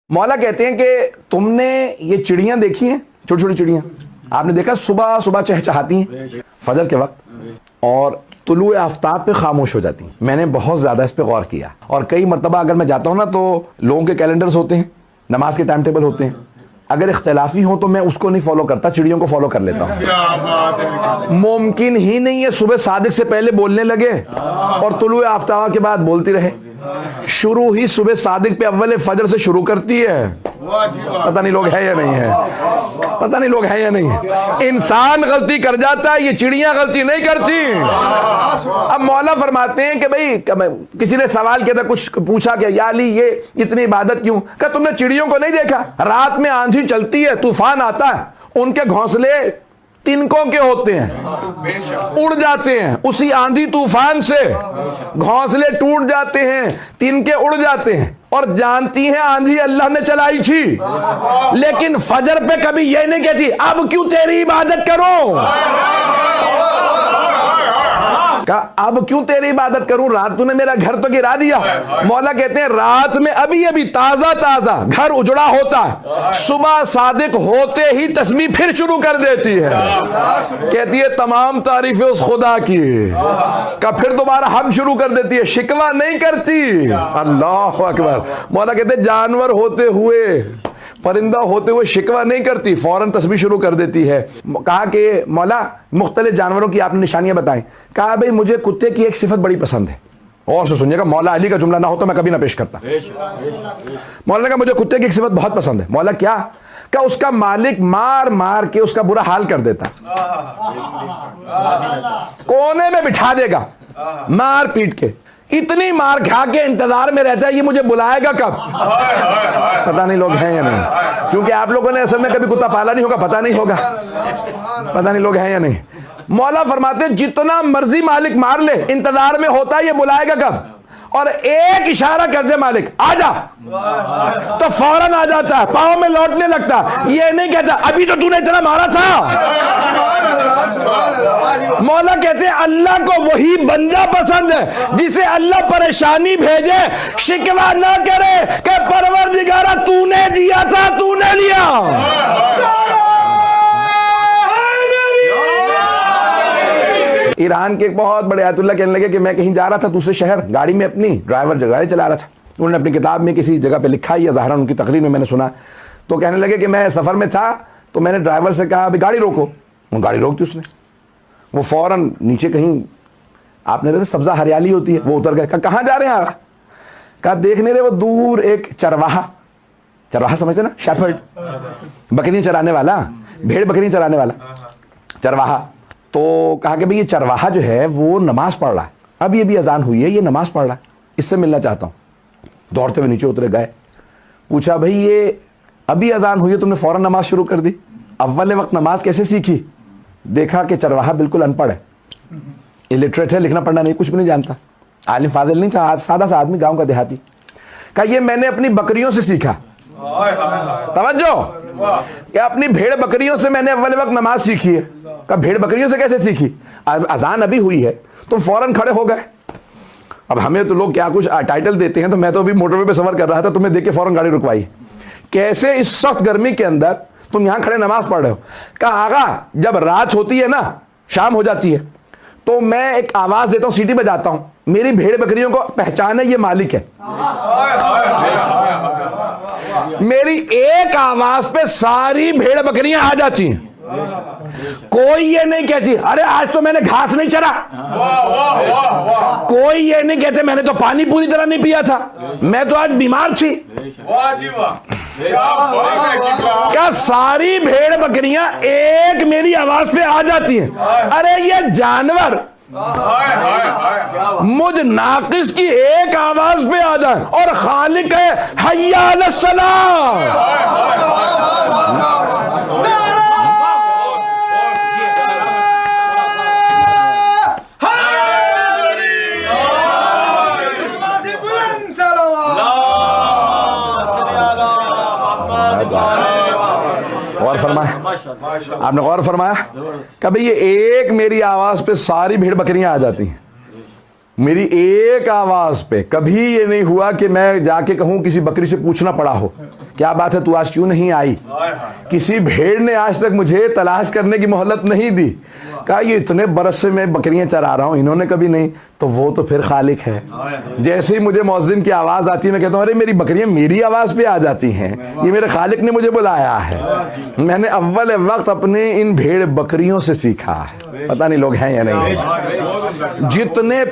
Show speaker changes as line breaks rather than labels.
مولا کہتے ہیں کہ تم نے یہ چڑیاں دیکھی ہیں، چھوٹی چھوٹی چڑیاں، آپ نے دیکھا صبح صبح چہچہاتی ہیں فجر کے وقت اور طلوع آفتاب پہ خاموش ہو جاتی ہیں. میں نے بہت زیادہ اس پہ غور کیا اور کئی مرتبہ اگر میں جاتا ہوں نا تو لوگوں کے کیلنڈرز ہوتے ہیں، نماز کے ٹائم ٹیبل ہوتے ہیں، اگر اختلافی ہوں تو میں اس کو نہیں فالو کرتا، چڑیوں کو فالو کر لیتا ہوں. ممکن ہی نہیں ہے صبح صادق سے پہلے بولنے لگے اور طلوع آفتاب کے بعد بولتی رہے. شروع ہی صبح صادق پہ اول فجر سے شروع کرتی ہے. پتہ نہیں لوگ ہے یا نہیں ہے، پتہ نہیں لوگ ہیں یا نہیں ہے. انسان غلطی کر جاتا ہے، یہ چڑیاں غلطی نہیں کرتی. اب مولا فرماتے ہیں کہ بھئی کسی نے سوال کیا تھا، کچھ پوچھا کہ یا علی یہ اتنی عبادت کیوں؟ کہ تم نے چڑیوں کو نہیں دیکھا؟ رات میں آندھی چلتی ہے، طوفان آتا ہے، ان کے گھونسلے تنکوں کے ہوتے ہیں، اڑ جاتے ہیں اسی آندھی طوفان سے، گھونسلے ٹوٹ جاتے ہیں، تنکے اڑ جاتے ہیں. اور جانتی ہیں آندھی اللہ نے چلائی تھی، لیکن فجر پہ کبھی یہ نہیں کہتی اب کیوں تیری عبادت کروں، اب کیوں تیری عبادت کروں، رات تو نے میرا گھر تو گرا دیا. مولا کہتے ہیں رات میں ابھی تازہ تازہ گھر اجڑا ہوتا ہے، صبح صادق ہوتے ہی تسبیح پھر شروع کر دیتی ہے. کہتی ہے تمام تعریفیں اس خدا کی، کہ پھر دوبارہ ہم شروع کر دیتی ہے، شکوہ نہیں کرتی. اللہ اکبر. مولا کہتے ہیں جانور ہوتے ہوئے، پرندہ ہوتے ہوئے شکوہ نہیں کرتی، فوراً تسبیح شروع کر دیتی ہے. کہا کہ مولا مختلف جانوروں کی آپ نے نشانیاں بتائیں. کہا بھئی مجھے کتے کی ایک صفت بڑی پسند ہے. اور سے سنیے گا، مولا علی کا جملہ نہ ہو تو میں کبھی نہ پیش کرتا. مولا نے کہا مجھے کتے کی ایک صفت بہت پسند ہے. مولا کیا؟ کہ اس کا مالک مار مار کے اس کا برا حال کر دیتا، کونے میں بٹھا دے گا مار پیٹ کے، اتنی مار کھا کے انتظار میں رہتا ہے یہ مجھے بلائے گا کب. پتہ نہیں لوگ ہیں یا نہیں، کیونکہ آپ لوگوں نے اصل میں کبھی کتا پالا نہیں ہوگا، پتہ نہیں ہوگا، پتہ نہیں لوگ ہیں یا نہیں. مولا فرماتے ہیں جتنا مرضی مالک مار لے انتظار میں ہوتا ہے یہ بلائے گا کب، اور ایک اشارہ کر دے مالک آ جا تو فوراً آ جاتا ہے، پاؤں میں لوٹنے لگتا. یہ نہیں کہتا ابھی تو تو نے اتنا مارا تھا. مولا کہتے ہیں اللہ کو وہی بندہ پسند ہے جسے اللہ پریشانی بھیجے شکوہ نہ کرے کہ پروردگارہ تو نے دیا تھا، تو نے لیا. ایران کے ایک بہت بڑے آیت اللہ کہنے لگے کہ میں کہیں جا رہا تھا دوسرے شہر، گاڑی میں اپنی، ڈرائیور گاڑی چلا رہا تھا. انہوں نے اپنی کتاب میں کسی جگہ پہ لکھا، یا ظاہراً ان کی تقریر میں نے سنا، تو کہنے لگے کہ میں سفر میں تھا تو میں نے ڈرائیور سے کہا ابھی گاڑی روکو. وہ گاڑی روک دی اس نے، وہ فوراً نیچے کہیں آپ نے سبزہ ہریالی ہوتی ہے وہ اتر گئے. کہا کہاں جا رہے ہیں آگا؟ کہا دیکھنے رہے وہ دور ایک چرواہا سمجھتے نا، شیپرڈ، بکریاں چرانے والا، بھیڑ بکریاں چرانے والا چرواہا. تو کہا کہ بھئی یہ چرواہا جو ہے وہ نماز پڑھ رہا ہے، اب یہ بھی اذان ہوئی ہے، یہ نماز پڑھ رہا ہے، اس سے ملنا چاہتا ہوں. دوڑتے ہوئے نیچے اترے گئے، پوچھا بھئی یہ ابھی اذان ہوئی ہے تم نے فوراً نماز شروع کر دی، اول وقت نماز کیسے سیکھی؟ دیکھا کہ چرواہا بالکل ان پڑھ ہے، الٹریٹ ہے، لکھنا پڑھنا نہیں، کچھ بھی نہیں جانتا، عالم فاضل نہیں تھا، سادہ سا آدمی، گاؤں کا دیہاتی. کہا یہ میں نے اپنی بکریوں سے سیکھا. توجہ، کہ اپنی بھیڑ بکریوں سے میں نے اول وقت نماز سیکھی ہے. کہا بھیڑ بکریوں سے کیسے سیکھی؟ اذان ابھی ہوئی ہے تم فوراً کھڑے ہو گئے. اب ہمیں تو لوگ کیا کچھ ٹائٹل دیتے ہیں، تو میں تو ابھی موٹر وے پہ سفر کر رہا تھا، تمہیں دیکھ کے فوراً گاڑی رکوائی. کیسے اس سخت گرمی کے اندر تم یہاں کھڑے نماز پڑھ رہے ہو؟ کہا آقا جب رات ہوتی ہے نا، شام ہو جاتی ہے تو میں ایک آواز دیتا ہوں، سیٹی بجاتا ہوں، میری بھیڑ بکریوں کو پہچان ہے یہ مالک ہے. میری ایک آواز پہ ساری بھیڑ بکریاں آ جاتی ہیں. کوئی یہ نہیں کہتی ارے آج تو میں نے گھاس نہیں چرا، کوئی یہ نہیں کہتے میں نے تو پانی پوری طرح نہیں پیا تھا، میں تو آج بیمار تھی. کیا ساری بھیڑ بکریاں ایک میری آواز پہ آ جاتی ہیں؟ ارے یہ جانور مجھ ناقص کی ایک آواز پہ آ جائے اور خالق ہے حی علی الصلاۃ. آپ نے غور فرمایا کہ بھئی یہ ایک میری آواز پہ ساری بھیڑ بکریاں آ جاتی ہیں، میری ایک آواز پہ. کبھی یہ نہیں ہوا کہ میں جا کے کہوں کسی بکری سے پوچھنا پڑا ہو کیا بات ہے تو آج کیوں نہیں آئی؟ کسی بھیڑ نے آج تک مجھے تلاش کرنے کی مہلت نہیں دی. کہا یہ اتنے برس سے میں بکریاں چرا رہا ہوں، انہوں نے کبھی نہیں. تو وہ تو پھر خالق ہے. جیسے ہی مجھے مؤذن کی آواز آتی ہے میں کہتا ہوں ارے میری بکریاں میری آواز پہ آ جاتی ہیں، یہ میرے خالق نے مجھے بلایا ہے. میں نے اول وقت اپنے ان بھیڑ بکریوں سے سیکھا ہے. پتہ نہیں لوگ ہیں یا نہیں ہیں. جتنے